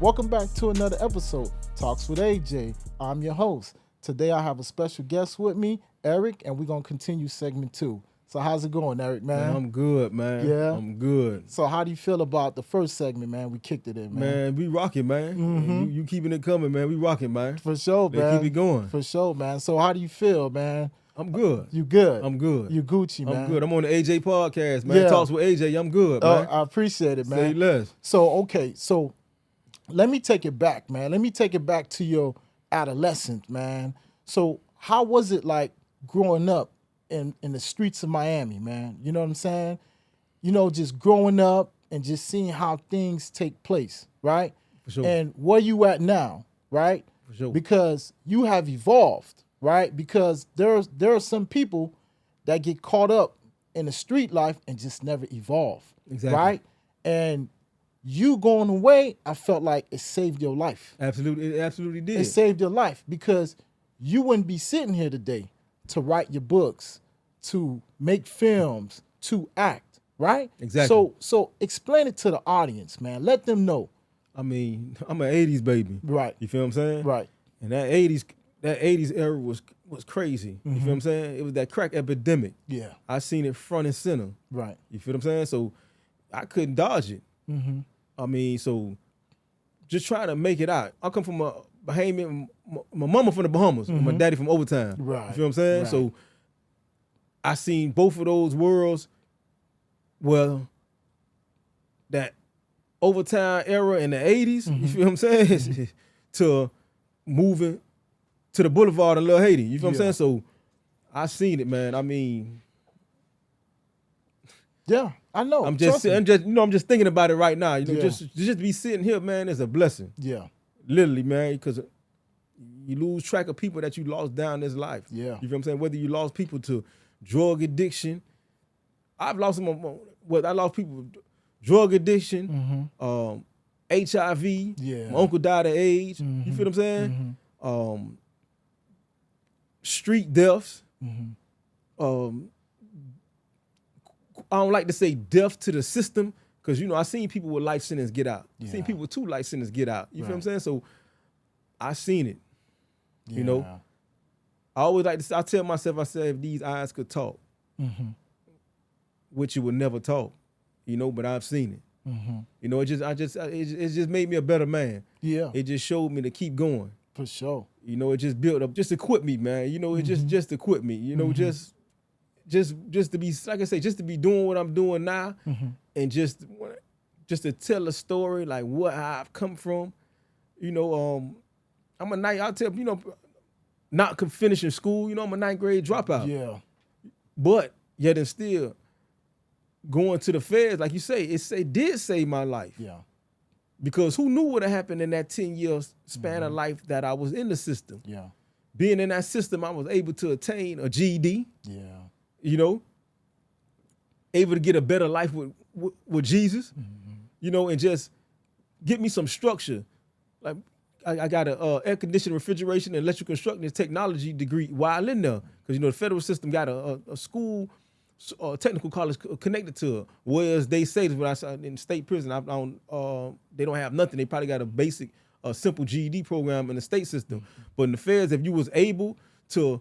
Welcome back to another episode, Talks with AJ. I'm your host. Today I have a special guest with me, Eric, and we're going to continue segment 2. So how's it going, Eric, man? I'm good, man. Yeah? I'm good. So how do you feel about the first segment, man? We kicked it in, man. Man, we rocking, man. Mhm. You keeping it coming, man. We rocking, man. For sure, Let's man. keep it going. For sure, man. So how do you feel, man? I'm good. You good? I'm good. You Gucci, man. I'm good. I'm on the AJ podcast, man. Yeah. Talks with AJ. I'm good, man. I appreciate it, man. Say less. So, okay, so let me take it back, man. Let me take it back to your adolescence, man. So how was it like growing up in the streets of Miami, man? You know what I'm saying? You know, just growing up and just seeing how things take place, right? For sure. And where you at now, right? For sure. Because you have evolved, right? Because there are some people that get caught up in the street life and just never evolve, Exactly. right? And you going away, I felt like it saved your life. Absolutely, it absolutely did. It saved your life because you wouldn't be sitting here today to write your books, to make films, to act, right? Exactly. So explain it to the audience, man. Let them know. I mean, I'm an 80s baby. Right. You feel what I'm saying? Right. And that 80s era was crazy. You feel what I'm saying? It was that crack epidemic. Yeah. I seen it front and center. Right. You feel what I'm saying? So I couldn't dodge it. Mm-hmm. I mean, so just try to make it out. I come from a Bahamian, my mama from the Bahamas, and my daddy from Overtime. Right. You feel what I'm saying? Right. So I seen both of those worlds. Well, that Overtime era in the 80s, you feel what I'm saying? To moving to the boulevard in Little Haiti. You feel what I'm Yeah. saying? So I seen it, man. I mean, Yeah, I know. I'm Trust me. just thinking about it right now. You know, Yeah. just to be sitting here, man, is a blessing. Yeah. Literally, man, because you lose track of people that you lost down this life. Yeah. You feel what I'm saying? Whether you lost people to drug addiction, I've lost them. I lost people to drug addiction, HIV. Yeah. My uncle died of AIDS. You feel what I'm saying? Street deaths. I don't like to say death to the system because, you know, I seen people with life sentence get out. I Yeah. seen people with 2 life sentences get out. You feel what I'm Right. saying? So I seen it. You know? Yeah. I always like to say, I tell myself, I say, if these eyes could talk, which it would never talk, you know, but I've seen it. You know, it just made me a better man. Yeah, It just showed me to keep going. for sure. You know, it just built up, just equipped me, man. You know, it just equipped me. You know, just to be, like I say, just to be doing what I'm doing now, and just to tell a story like what I've come from. You know, I'll tell you know, not finishing school. You know, I'm a 9th grade dropout. Yeah. But yet and still going to the feds, like you say, it did save my life. Yeah. Because who knew what had happened in that 10-year span of life that I was in the system. Yeah. Being in that system, I was able to attain a GED, Yeah. you know, able to get a better life with Jesus, you know, and just get me some structure. Like I got a air conditioning, refrigeration, and electrical construction and technology degree while in there. Because, you know, the federal system got a school, technical college connected to it. Whereas they say when I saw in state prison, they don't have nothing. They probably got a basic, simple GED program in the state system. But in the feds, if you was able to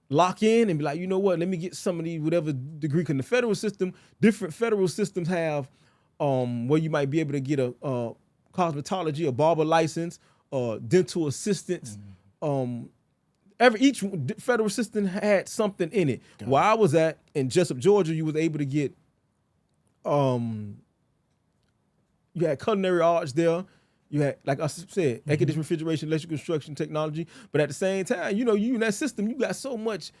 lock in and be like, you know what, let me get some of these whatever degree. Because in the federal system, different federal systems have where you might be able to get a cosmetology, a barber license, dental assistance. Each federal system had something in it. Where I was at in Jessup, Georgia, you was able to get you had culinary arts there. You had, like I said, air conditioning, refrigeration, electrical construction, technology. But at the same time, you know, you in that system, you got so much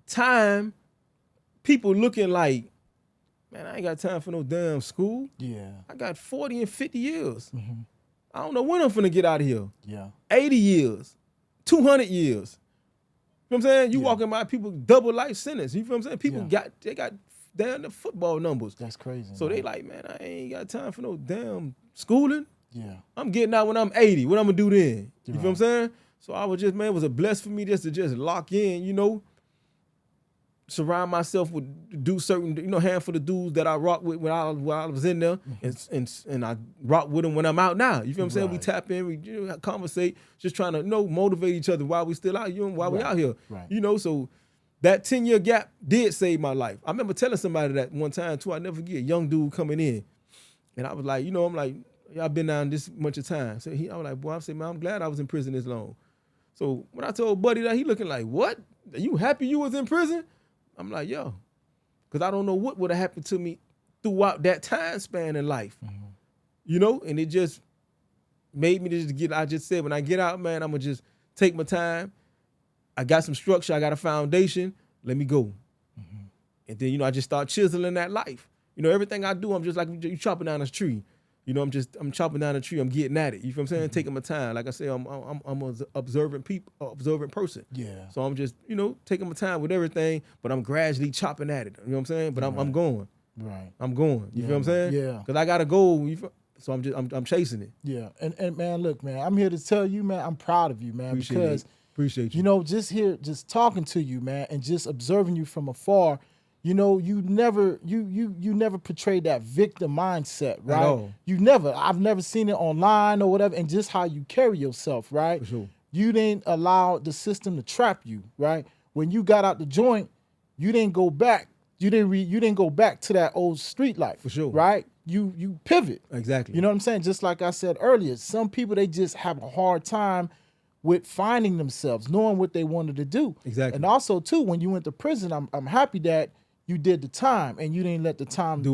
time, people looking like, man, I ain't got time for no damn school. Yeah. I got 40 and 50 years. I don't know when I'm finna get out of here. Yeah. 80 years, 200 years. You know what I'm saying? You Yeah. walking by people double life sentence. You feel what I'm saying? People Yeah. they got down the football numbers. That's crazy. So man. they like, man, I ain't got time for no damn schooling. Yeah. I'm getting out when I'm 80. What I'm gonna do then? You feel what I'm Right. saying? So I was just, man, it was a bless for me just to just lock in, you know. surround myself with do certain, handful of dudes that I rock with when I was in there, and I rock with them when I'm out now. You feel what I'm saying? We Right. tap in, we conversate, just trying to motivate each other while we still out, while we Right. out here. Right. So that 10-year gap did save my life. I remember telling somebody that one time too. I never forget, a young dude coming in, and I was like, I'm like, y'all been down this much of time. So I was like, boy, I said, man, I'm glad I was in prison this long. So when I told Buddy that, he looking like, what? Are you happy you was in prison? I'm like, yo, because I don't know what would have happened to me throughout that time span in life. And it just made me just I just said, when I get out, man, I'm going to just take my time. I got some structure. I got a foundation. Let me go. And then, I just start chiseling that life. Everything I do, I'm just like you chopping down a tree. I'm chopping down a tree. I'm getting at it. You feel what I'm saying? Taking my time. Like I say, I'm an observant person. Yeah. So I'm just, taking my time with everything, but I'm gradually chopping at it. You know what I'm saying? But I'm going. Right. I'm going. You Yeah, feel what I'm saying? yeah. Because I got a goal. So I'm chasing it. Yeah. And man, look, man, I'm here to tell you, man, I'm proud of you, man, because Appreciate you. just talking to you, man, and just observing you from afar, you never portrayed that victim mindset, right? At all. I've never seen it online or whatever, and just how you carry yourself, right? For sure. You didn't allow the system to trap you, right? When you got out the joint, you didn't go back. You didn't go back to that old street life. For sure. Right? You pivot. Exactly. You know what I'm saying? Just like I said earlier, some people, they just have a hard time with finding themselves, knowing what they wanted to do. Exactly. And also too, when you went to prison, I'm happy that you did the time and you didn't let the time do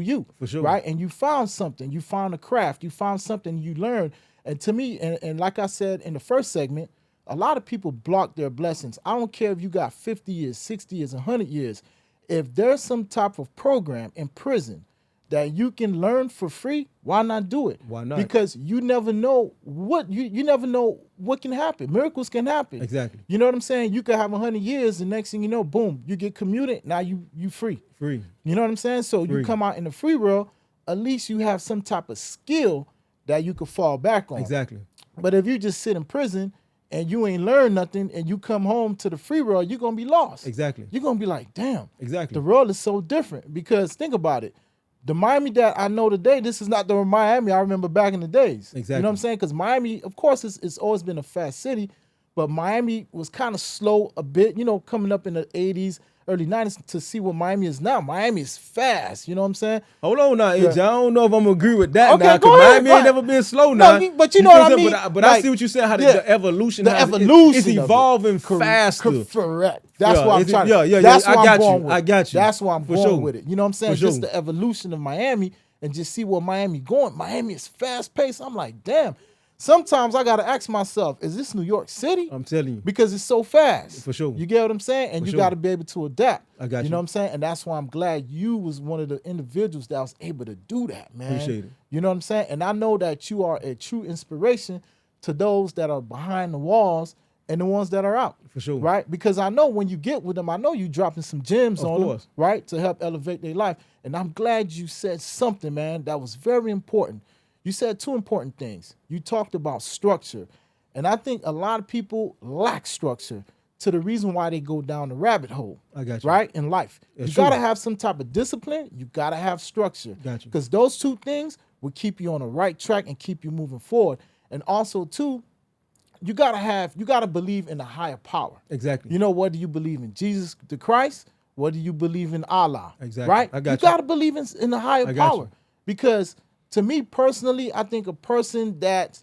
you. For sure. Right? And you found something. You found a craft. You found something you learned. And to me, and like I said in the first segment, a lot of people block their blessings. I don't care if you got 50 years, 60 years, 100 years. If there's some type of program in prison that you can learn for free, why not do it? Why not? Because you never know what you never know what can happen. Miracles can happen. Exactly. You know what I'm saying? You could have 100 years, the next thing you know, boom, you get commuted. Now you free. Free. You know what I'm saying? So Free. you come out in the free world, at least you have some type of skill that you could fall back on. Exactly. But if you just sit in prison and you ain't learned nothing and you come home to the free world, you're going to be lost. Exactly. You're going to be like, damn. Exactly. The world is so different. Because think about it. The Miami that I know today, this is not the Miami I remember back in the days. Exactly. You know what I'm saying? Because Miami, of course, it's always been a fast city, but Miami was kind of slow a bit, coming up in the 80s, early 90s to see what Miami is now. Miami is fast, you know what I'm saying? Hold on now, AJ. I don't know if I'm gonna agree with that Okay, now, go because ahead, Miami right. ain't never been slow now. No, but you know what I mean? But Like, I see what you're saying, how yeah, the evolution, the how evolution it's of it. evolving faster. Correct. That's Yeah, what I'm it's- trying to. yeah, that's I what got I'm going you. with. I got you. That's why I'm For going sure. with it. You know what I'm saying? For sure. Just the evolution of Miami and just see where Miami going. Miami is fast paced. I'm like, damn. Sometimes I gotta ask myself, is this New York City? I'm telling you. Because it's so fast. For sure. You get what I'm saying? And For you sure. got to be able to adapt. I got You you. know what I'm saying? And that's why I'm glad you was one of the individuals that was able to do that, man. Appreciate it. You know what I'm saying? And I know that you are a true inspiration to those that are behind the walls and the ones that are out. For sure. Right? Because I know when you get with them, I know you dropping some gems Of on course. them, right? To help elevate their life. And I'm glad you said something, man, that was very important. You said two important things. You talked about structure. And I think a lot of people lack structure to the reason why they go down the rabbit hole. I got you. Right? In life. It's You got to true. have some type of discipline. You got to have structure. Got you. Because those two things will keep you on the right track and keep you moving forward. And also, too, you got to believe in a higher power. Exactly. You know, whether you believe in Jesus the Christ, whether you believe in Allah. Exactly. Right? I got you you. got to believe in a higher I got power. you. Because to me personally, I think a person that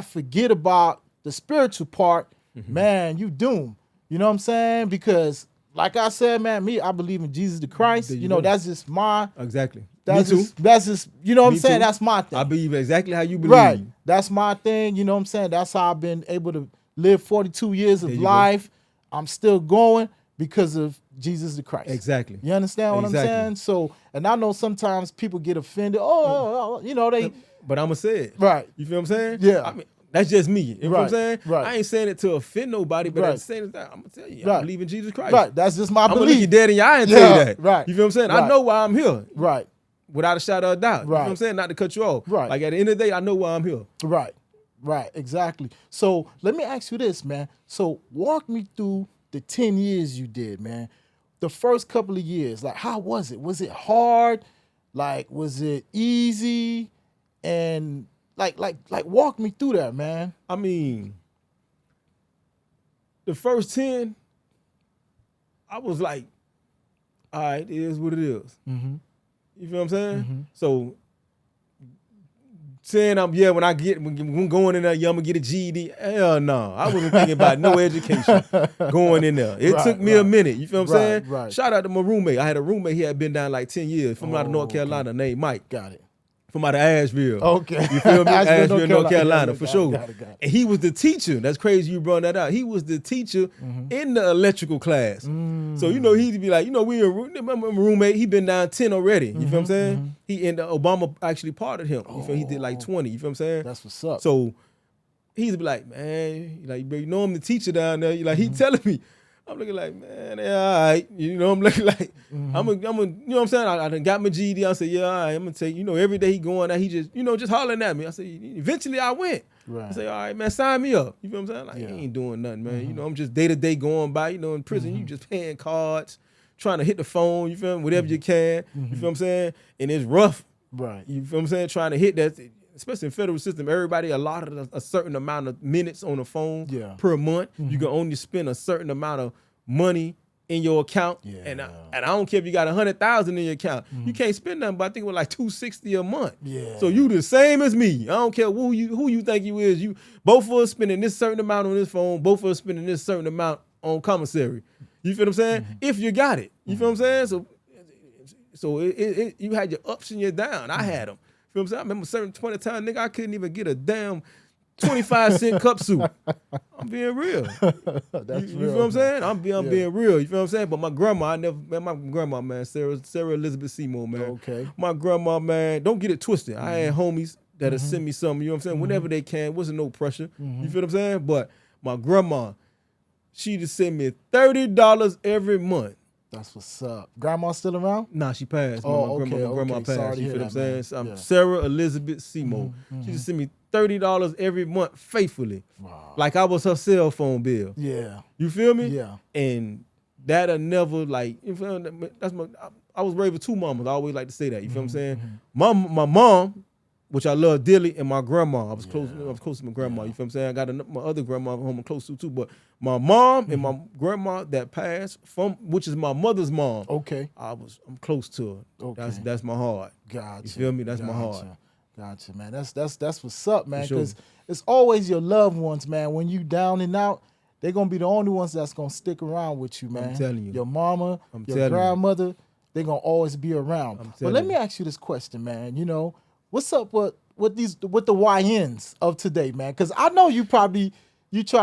forget about the spiritual part, man, you doomed. You know what I'm saying? Because like I said, man, I believe in Jesus the Christ. There you You know, go. that's just my Exactly. that's Me too. just you know what I'm Me saying? too. That's my thing. I believe exactly how you believe. Right. That's my thing. You know what I'm saying? That's how I've been able to live 42 years of There you go. life. I'm still going because of Jesus the Christ. Exactly. You understand what Exactly. I'm saying? So, and I know sometimes people get offended. Oh, you know, they, But I'ma say it. Right. You feel what I'm saying? Yeah. I mean, that's just me. You know what I'm Right. saying? Right. I ain't saying it to offend nobody, but at Right. the same time, I'm gonna tell you, Right. I believe in Jesus Christ. right. That's just my I'm gonna look you belief. dead in your eye and Yeah, tell you that. right. You feel what I'm saying? Right. I know why I'm here. Right. Without a shadow of doubt. You know what I'm Right. saying? Not to cut you off. Right. Like at the end of the day, I know why I'm here. Right. Right. Exactly. So let me ask you this, man. So walk me through the 10 years you did, man. the first couple of years, like how was it? Was it hard? Like was it easy? And like walk me through that, man. I mean, the first 10, I was like, all right, it is what it is. Mm-hmm. You feel what I'm saying? Mm-hmm. So saying when I'm going in there, I'm gonna get a GED. Hell no. I wasn't thinking about no education going in there. It took me a minute. You feel what I'm saying? Right. Shout out to my roommate. I had a roommate, he had been down like 10 years from out of North Carolina named Mike. Got it. From out of Asheville. Okay. You feel me? Asheville, North Carolina, Yeah, for sure. got it. And he was the teacher. That's crazy you brought that out. He was the teacher in the electrical class. So, he'd be like, my roommate, he been down 10 already. You feel what I'm saying? He and Obama actually parted him. You feel he did like 20. You feel what I'm saying? That's what's up. So he'd be like, man, bro, I'm the teacher down there. He telling me. I'm looking like, man, yeah, all right. I'm looking like, I'm a, you know what I'm saying? I done got my GED. I said, yeah, all right, I'm going to take, every day he going out, he just, just hollering at me. I said, eventually I went. Right. I say, all right, man, sign me up. You feel what I'm saying? Like, I ain't doing nothing, man. I'm just day-to-day going by. In prison, you just paying cards, trying to hit the phone, you feel me? Whatever you can. You feel what I'm saying? And it's rough. Right. You feel what I'm saying? Trying to hit that, especially in federal system, everybody allotted a certain amount of minutes on the phone per month. You can only spend a certain amount of money in your account. Yeah. And I don't care if you got 100,000 in your account. You can't spend nothing, but I think it was like $260 a month. Yeah. So you the same as me. I don't care who you think you is. You both of us spending this certain amount on this phone, both of us spending this certain amount on commissary. You feel what I'm saying? If you got it. You feel what I'm saying? So you had your ups and your downs. I had them. Feel what I'm saying? I remember a certain point of time, nigga, I couldn't even get a damn 25-cent cup soup. I'm being real. That's you real, feel what I'm saying? I'm being real. You feel what I'm saying? But my grandma, my grandma, man, Sarah Elizabeth Seymour, man. Okay. My grandma, man, don't get it twisted. I had homies that'll send me something, you know what I'm saying? Whenever they can, wasn't no pressure. You feel what I'm saying? But my grandma, she just send me $30 every month. That's what's up. Grandma still around? Nah, she passed. Oh, my grandma okay. passed. Sorry to You hear feel what I'm that, saying? man. I'm Sarah Elizabeth Seymour. She just sent me $30 every month faithfully. Wow. Like I was her cell phone bill. Yeah. You feel me? Yeah. And that'll never you feel me? I was raised with two mamas. I always like to say that. You feel what I'm saying? My mom, which I love dearly, and my grandma. I was close to my grandma. You feel what I'm saying? I got my other grandma home I'm close to too. But my mom and my grandma that passed which is my mother's mom. Okay. I'm close to her. Okay. That's my heart. Gotcha. You feel me? That's my heart. Gotcha, man. That's what's up, man. For sure. Because it's always your loved ones, man. When you down and out, they're gonna be the only ones that's gonna stick around with you, man. I'm telling you. Your mama, I'm your telling you. grandmother, they're gonna always be around. But telling let you. me ask you this question, man. What's up with the YNs of today, man? Because I know you try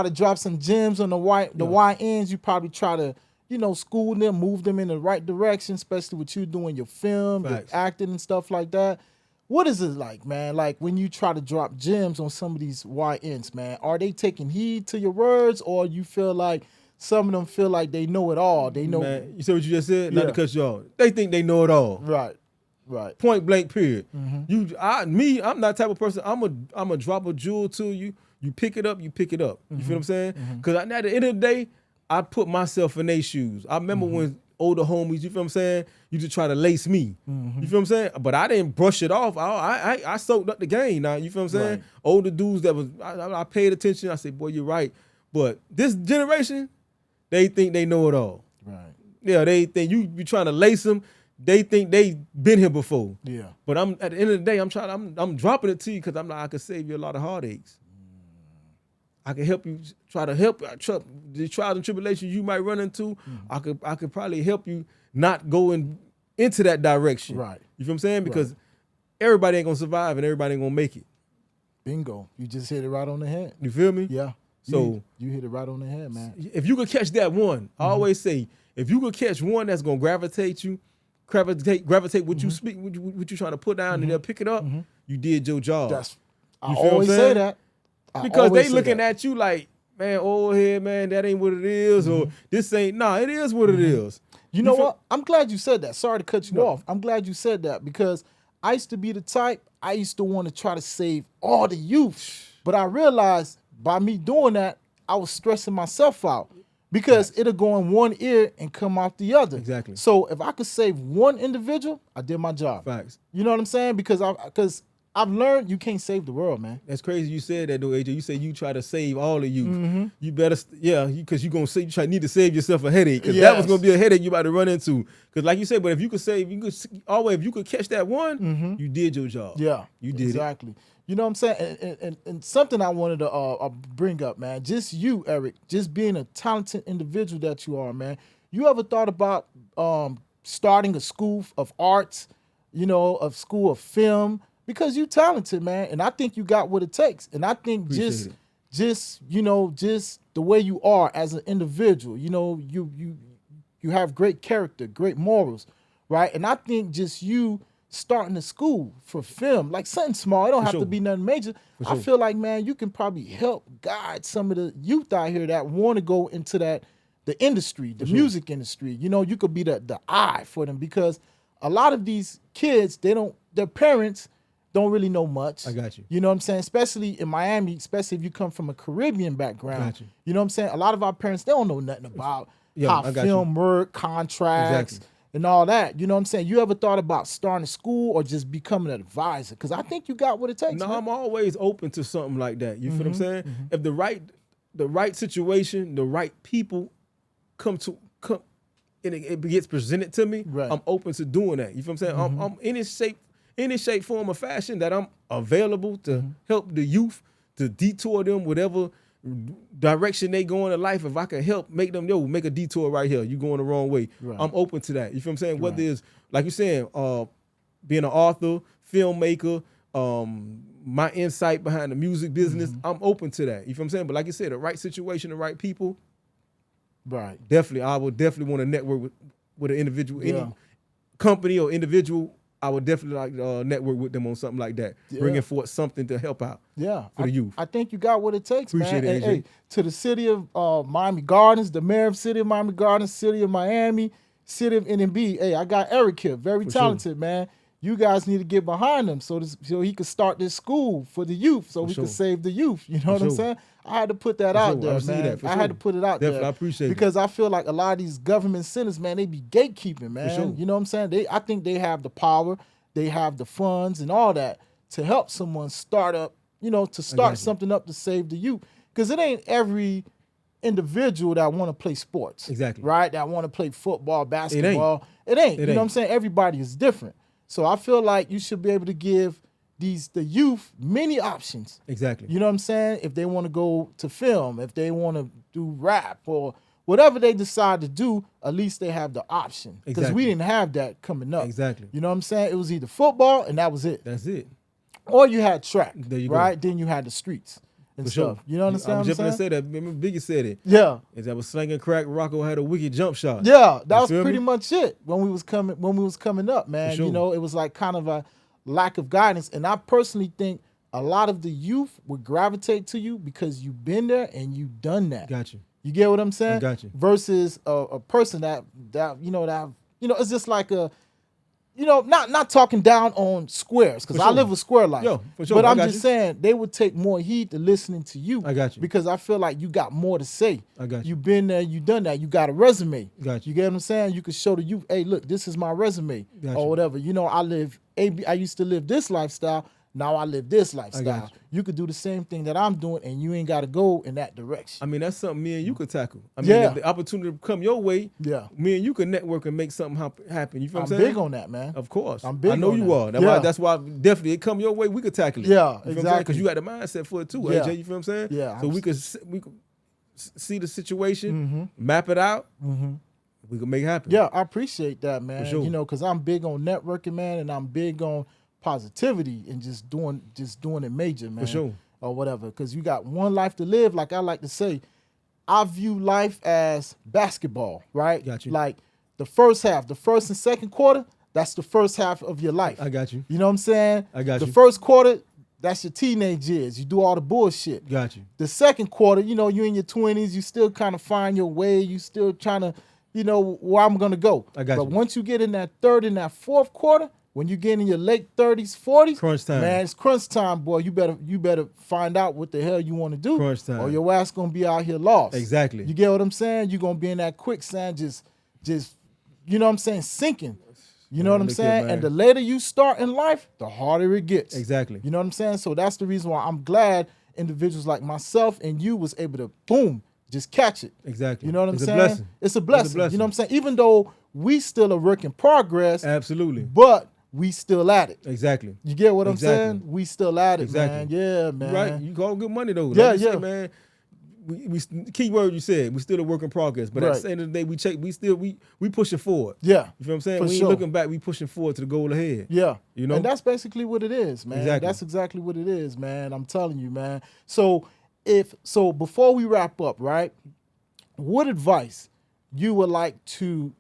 to drop some gems on the YNs. You probably try to, school them, move them in the right direction, especially with you doing your film, your Facts. acting and stuff like that. What is it like, man? Like when you try to drop gems on some of these YNs, man, are they taking heed to your words, or you feel like some of them feel like they know it all? They know. Man, you see what you just said? Not Yeah. to cut you off. They think they know it all. Right. Point blank, period. I'm that type of person. I'm a drop a jewel to you. You pick it up, you pick it up. You feel what I'm saying? Because at the end of the day, I put myself in their shoes. I remember when older homies, you feel what I'm saying, you just try to lace me. You feel what I'm saying? But I didn't brush it off. I soaked up the game now. You feel what I'm saying? Right. Older dudes that I paid attention. I said, boy, you're right. But this generation, they think they know it all. Right. Yeah, they think you be trying to lace them. They think they been here before. Yeah. But at the end of the day, I'm dropping it to you because I could save you a lot of heartaches. I can help you, the trials and tribulations you might run into. I could probably help you not go into that direction. Right. You feel what I'm saying? Because everybody ain't gonna survive and everybody ain't gonna make it. Bingo. You just hit it right on the head. You feel me? Yeah. So you hit it right on the head, man. if you could catch that one, I always say, if you could catch one that's gonna gravitate what you speak, what you trying to put down, and they'll pick it up, you did your job. I feel what I'm always say saying? that. Because they looking at you like, man, old head, man, that ain't what it is, or this ain't, it is what it is. You know what? I'm glad you said that. Sorry to cut you off. I'm glad you said that because I used to be the type, I used to want to try to save all the youth. But I realized by me doing that, I was stressing myself out because it'll go in one ear and come out the other. Exactly. So if I could save one individual, I did my job. Facts. You know what I'm saying? Because I've learned you can't save the world, man. That's crazy you said that though, AJ. You said you try to save all of you. Mm-hmm. You better, because you're going to need to save yourself a headache. Because that was going to be a headache you about to run into. Because like you said, but if you could save, if you could catch that one, you did your job. Yeah. You did exactly. It. You know what I'm saying? And something I wanted to bring up, man. Just you, Eric, just being a talented individual that you are, man. You ever thought about starting a school of arts, a school of film? Because you talented, man, and I think you got what it takes. And I think just the way you are as an individual, you have great character, great morals, right? And I think just you starting a school for film, like something small, it don't have to be nothing major. I feel like, man, you can probably help guide some of the youth out here that want to go into the industry, the music industry. You could be the eye for them, because a lot of these kids, their parents don't really know much. I got you. You know what I'm saying? Especially in Miami, especially if you come from a Caribbean background. Got you. You know what I'm saying? A lot of our parents, they don't know nothing about how film work, contracts, and all that. You know what I'm saying? You ever thought about starting a school or just becoming an advisor? Because I think you got what it takes. No, man. I'm always open to something like that. You feel what I'm saying? Mm-hmm. If the right situation, the right people come and it gets presented to me, right, I'm open to doing that. You feel what I'm saying? Mm-hmm. I'm in any shape, form, or fashion that I'm available to help the youth, to detour them, whatever direction they go in life. If I can help make them, make a detour right here. You going the wrong way. Right. I'm open to that. You feel what I'm saying? Whether it's, like you're saying, being an author, filmmaker, my insight behind the music business, I'm open to that. You feel what I'm saying? But like you said, the right situation, the right people, right? Definitely, I would definitely want to network with an individual, any company or individual. I would definitely like network with them on something like that, bringing forth something to help out for the youth. I think you got what it takes, Appreciate man. it, AJ. Hey, to the city of Miami Gardens, the mayor of the city of Miami Gardens, city of Miami, city of NMB. Hey, I got Eric here, very talented, man. You guys need to get behind him so he could start this school for the youth, so we could save the youth. You know what I'm saying? I had to put that out there, man. I had to put it out there. I appreciate it. Because I feel like a lot of these government centers, man, they be gatekeeping, man. You know what I'm saying? I think they have the power, they have the funds and all that to help someone start up, to start something up to save the youth. Because it ain't every individual that want to play sports. Exactly. Right? That want to play football, basketball. It ain't. You know what I'm saying? Everybody is different. So I feel like you should be able to give the youth many options. Exactly. You know what I'm saying? If they want to go to film, if they want to do rap or whatever they decide to do, at least they have the option. Because we didn't have that coming up. Exactly. You know what I'm saying? It was either football and that was it. That's it. Or you had track. There you right? go. Then you had the streets and For stuff. sure. You know what I'm saying? I was just going to say that. Remember Biggie said it. Yeah. As I was slinging crack, Rocco had a wicked jump shot. Yeah, that was pretty much it when we was coming up, man. Sure. It was like kind of a lack of guidance. And I personally think a lot of the youth would gravitate to you because you've been there and you've done that. Got you. You get what I'm saying? I got you. Versus a person that it's just like not talking down on squares, because I live a square life. Yo, for sure. But I'm just saying they would take more heed to listening to you. I got you. Because I feel like you got more to say. I got you. You've been there, you done that. You got a resume. Got you. You get what I'm saying? You could show the youth, hey, look, this is my resume or whatever. I used to live this lifestyle. Now I live this lifestyle. You could do the same thing that I'm doing, and you ain't got to go in that direction. I mean, that's something me and you could tackle. I mean, if the opportunity come your way, me and you can network and make something happen. You feel what I'm saying? I'm big on that, man. Of course. I'm big I know on you that. are. That's why definitely it come your way, we could tackle it. Yeah, you exactly. Because you got the mindset for it too, AJ. You feel what I'm saying? Yeah. So we could see the situation, map it out. We could make it happen. Yeah, I appreciate that, man. For sure. Because I'm big on networking, man, and I'm big on positivity and just doing it major, man. For sure. Or whatever. Because you got one life to live. Like I like to say, I view life as basketball, right? Got you. Like the first half, the first and second quarter, that's the first half of your life. I got you. You know what I'm saying? I got you. The first quarter, that's your teenage years. You do all the bullshit. Got you. The second quarter, you're in your 20s, you still kind of find your way, you still trying to, where I'm going to go. I got But you. once you get in that third and that fourth quarter, When you get in your late 30s, 40s, Crunch time. man, it's crunch time, boy. You better find out what the hell you want to do. Crunch time. Or your ass gonna be out here lost. Exactly. You get what I'm saying? You're gonna be in that quicksand, just you know what I'm saying, sinking. You know what I'm saying? And the later you start in life, the harder it gets. Exactly. You know what I'm saying? So that's the reason why I'm glad individuals like myself and you was able to, boom, just catch it. Exactly. You know what I'm It's saying? a blessing. It's a blessing. You know what I'm saying? Even though we still a work in progress, Absolutely. but we still at it. Exactly. You get what Exactly. I'm saying? We still at it, Exactly. man. Yeah, man. Right. You call good money though. Yeah, Like you yeah. said, man. We key word you said, we still a work in progress. But at the end of the day, we pushing forward. Yeah. You feel what I'm saying? For We ain't sure. looking back, we pushing forward to the goal ahead. Yeah. You know? And that's basically what it is, man. Exactly. That's exactly what it is, man. I'm telling you, man. So before we wrap up, right? What advice you would like to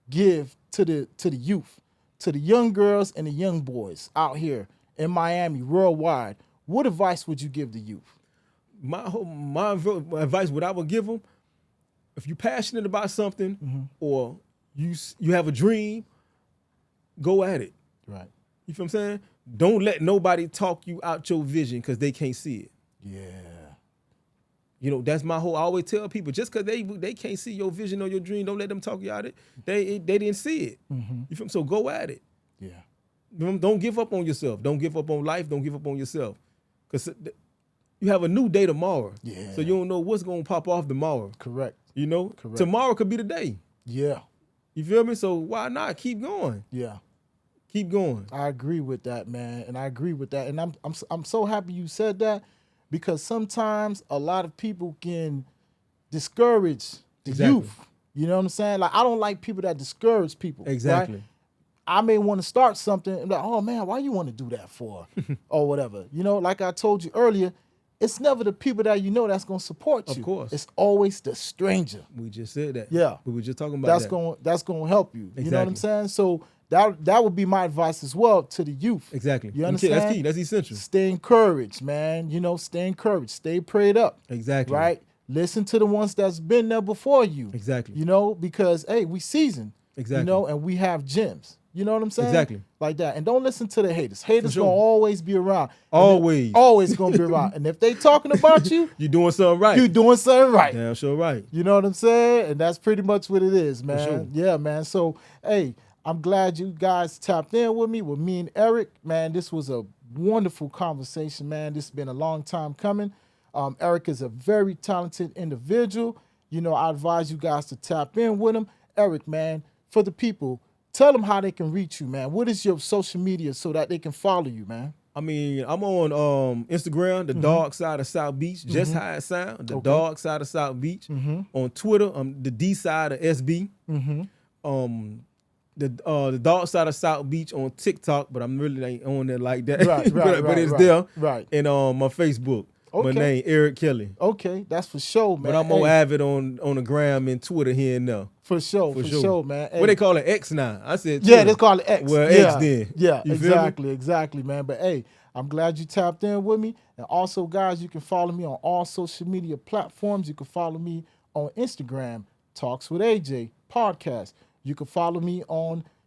give to the youth, to the young girls and the young boys out here in Miami, worldwide? What advice would you give the youth? My advice, what I would give them, if you're passionate about something or you have a dream, go at it. Right. You feel what I'm saying? Don't let nobody talk you out your vision because they can't see it. Yeah. You know, that's my whole, I always tell people, just because they can't see your vision or your dream, don't let them talk you out of it. They didn't see it. You feel me? So go at it. Yeah. Don't give up on yourself. Don't give up on life. Don't give up on yourself. Because you have a new day tomorrow. Yeah. So you don't know what's going to pop off tomorrow. Correct. You know? Correct. Tomorrow could be the day. Yeah. You feel me? So why not? Keep going. Yeah. Keep going. I agree with that, man. And I agree with that. And I'm so happy you said that, because sometimes a lot of people can discourage the youth. You know what I'm saying? Like, I don't like people that discourage people. Exactly. Right? I may want to start something and be like, oh man, why you want to do that for? Or whatever. You know, like I told you earlier, it's never the people that you know that's going to support you. Of course. It's always the stranger. We just said that. Yeah. We were just talking about That's going to help you. Exactly. You know what I'm saying? So that would be my advice as well to the youth. Exactly. You understand? That's key. That's essential. Stay encouraged, man. You know, stay encouraged. Stay prayed up. Exactly. Right? Listen to the ones that's been there before you. Exactly. You know, because, hey, we seasoned. Exactly. You know, and we have gems. You know what I'm saying? Exactly. Like that. And don't listen to the haters. Haters sure. gonna always be around. Always. Always gonna be around. And if they talking about you, you doing something right. you doing something right. Damn sure right. You know what I'm saying? And that's pretty much what it is, man. sure. Yeah, man. So, hey, I'm glad you guys tapped in with me and Eric. Man, this was a wonderful conversation, man. This has been a long time coming. Eric is a very talented individual. You know, I advise you guys to tap in with him. Eric, man, for the people, tell them how they can reach you, man. What is your social media so that they can follow you, man? I mean, I'm on Instagram, the Dark Side of South Beach, just how it sound, the Dark Side of South Beach. On Twitter, the D Side of SB. The Dark Side of South Beach on TikTok, but I'm really ain't on there like that. Right, but it's there. Right. And my Facebook. My name, Eric Kelly. Okay, that's for sure, man. But I'm more avid on the gram and Twitter here and there. For sure, man. What they call it, X now? I said Twitter. Yeah, they call it X. Well, yeah. X then. Yeah, You feel me? exactly, man. But hey, I'm glad you tapped in with me. And also, guys, you can follow me on all social media platforms. You can follow me on Instagram, Talks with AJ Podcast. You can follow me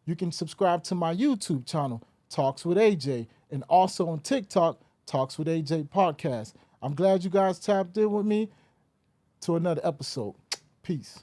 you can subscribe to my YouTube channel, Talks with AJ. And also on TikTok, Talks with AJ Podcast. I'm glad you guys tapped in with me. To another episode. Peace.